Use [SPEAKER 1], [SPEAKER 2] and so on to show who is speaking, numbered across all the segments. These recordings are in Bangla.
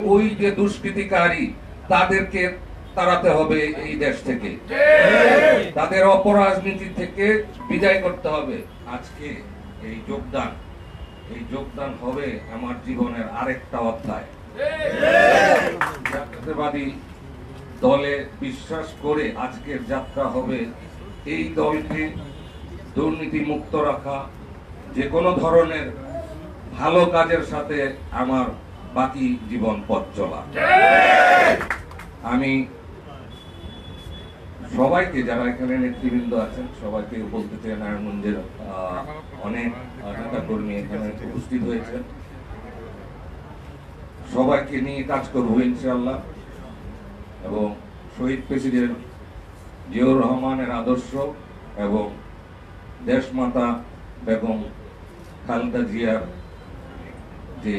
[SPEAKER 1] ওই যে দুষ্কৃতিকারী তাদেরকে তাড়াতে হবে এই দেশ থেকে, তাদের অপরাজনীতি থেকে বিদায় করতে হবে। আজকে এই যোগদান হবে আমার জীবনের আরেকটা অধ্যায়। জাতীয়তাবাদী দলে বিশ্বাস করে আজকের যাত্রা হবে এই দলকে দুর্নীতি মুক্ত রাখা, যে কোনো ধরনের ভালো কাজের সাথে আমার বাকি জীবন পথ চলা। আমি সবাইকে, যারা এখানে নেতৃবৃন্দ আছেন, সবাইকে বলতে চাই নারায়ণগঞ্জের অনেক নেতা কর্মী এখানে উপস্থিত হয়েছেন, সবাইকে নিয়ে কাজ করবো ইনশাআল্লাহ। এবং শহীদ প্রেসিডেন্ট জিয়াউর রহমানের আদর্শ এবং দেশমাতা বেগম খালেদা জিয়ার যে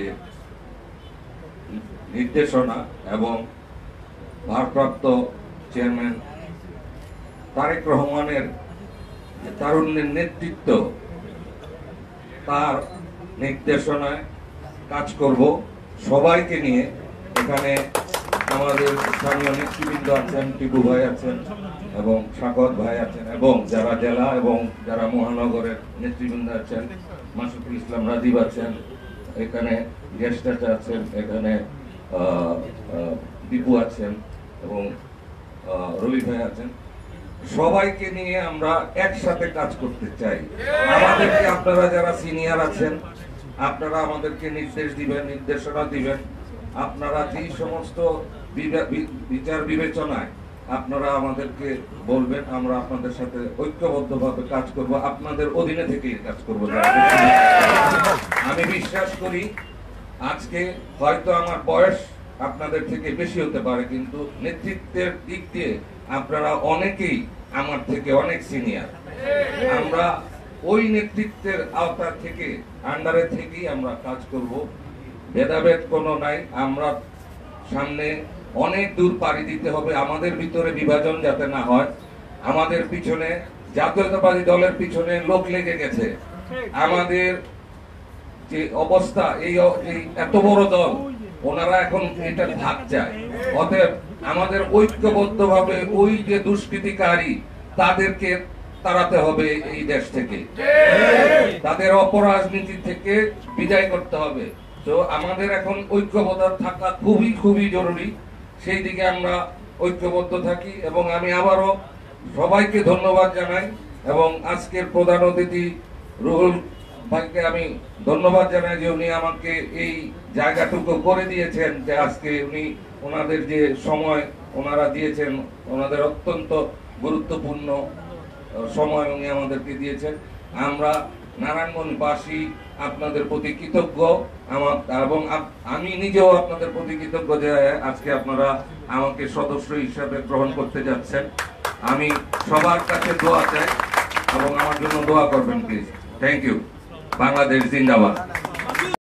[SPEAKER 1] নির্দেশনা এবং ভারপ্রাপ্ত চেয়ারম্যান তারেক রহমানের তারুণ্যের নেতৃত্ব, তার নির্দেশনায় কাজ করব সবাইকে নিয়ে। এখানে আমাদের স্থানীয় নেতৃবৃন্দ আছেন, টিপু ভাই আছেন এবং সাকত ভাই আছেন, এবং যারা জেলা এবং যারা মহানগরের নেতৃবৃন্দ আছেন, মাসুদুল ইসলাম রাজীব আছেন, এখানে গেস্ট আছেন, এখানে দীপু আছেন এবং রবি ভাই আছেন। সবাইকে নিয়ে আমরা একসাথে কাজ করতে চাই। আমাদেরকে আপনারা যারা সিনিয়র আছেন, আপনারা আমাদেরকে নির্দেশ দিবেন, নির্দেশনা দিবেন। আপনারা যেই সমস্ত বিচার বিবেচনায় আপনারা আমাদেরকে বলবেন, আমরা আপনাদের সাথে ঐক্যবদ্ধভাবে কাজ করব, আপনাদের অধীনে থেকেই কাজ করব। আমি বিশ্বাস করি আজকে হয়তো আমার বয়স আপনাদের থেকে বেশি হতে পারে, কিন্তু নেতৃত্বের দিক দিয়ে আপনারা অনেকেই আমার থেকে অনেক সিনিয়র। আমরা ওই নেতৃত্বের আওতা থেকে, আন্ডারে থেকেই আমরা কাজ করব। ভেদাভেদ কোনো নাই। আমরা সামনে অনেক দূর পাড়ি দিতে হবে। আমাদের ভিতরে বিভাজন যাতে না হয়। আমাদের পিছনে, জাতীয়তাবাদী দলের পিছনে লোক লেগে গেছে। আমাদের যে অবস্থা, এই এত বড় দল, ওনারা এখন এটা ভাগ চায়। অতএব আমাদের ঐক্যবদ্ধভাবে ওই যে দুষ্কৃতিকারী তাদেরকে তাড়াতে হবে এই দেশ থেকে, তাদের অপরাজনীতি থেকে বিদায় করতে হবে। তো আমাদের এখন ঐক্যবদ্ধ থাকা খুবই খুবই জরুরি। সেই দিকে আমরা ঐক্যবদ্ধ থাকি। এবং আমি আবারও সবাইকে ধন্যবাদ জানাই এবং আজকের প্রধান অতিথি রুহুল ভাইকে আমি ধন্যবাদ জানাই যে উনি আমাকে এই জায়গাটুকু করে দিয়েছেন, যে আজকে উনি ওনাদের যে সময় ওনারা দিয়েছেন, ওনাদের অত্যন্ত গুরুত্বপূর্ণ সময় উনি আমাদেরকে দিয়েছেন। আমরা নারায়ণগঞ্জবাসী আপনাদের প্রতি কৃতজ্ঞ, এবং আমি নিজেও আপনাদের প্রতি কৃতজ্ঞ যে আজকে আপনারা আমাকে সদস্য হিসাবে গ্রহণ করতে যাচ্ছেন। আমি সবার কাছে দোয়া চাই এবং আমার জন্য দোয়া করবেন প্লিজ। Thank you. বাংলাদেশ জিন্দাবাদ।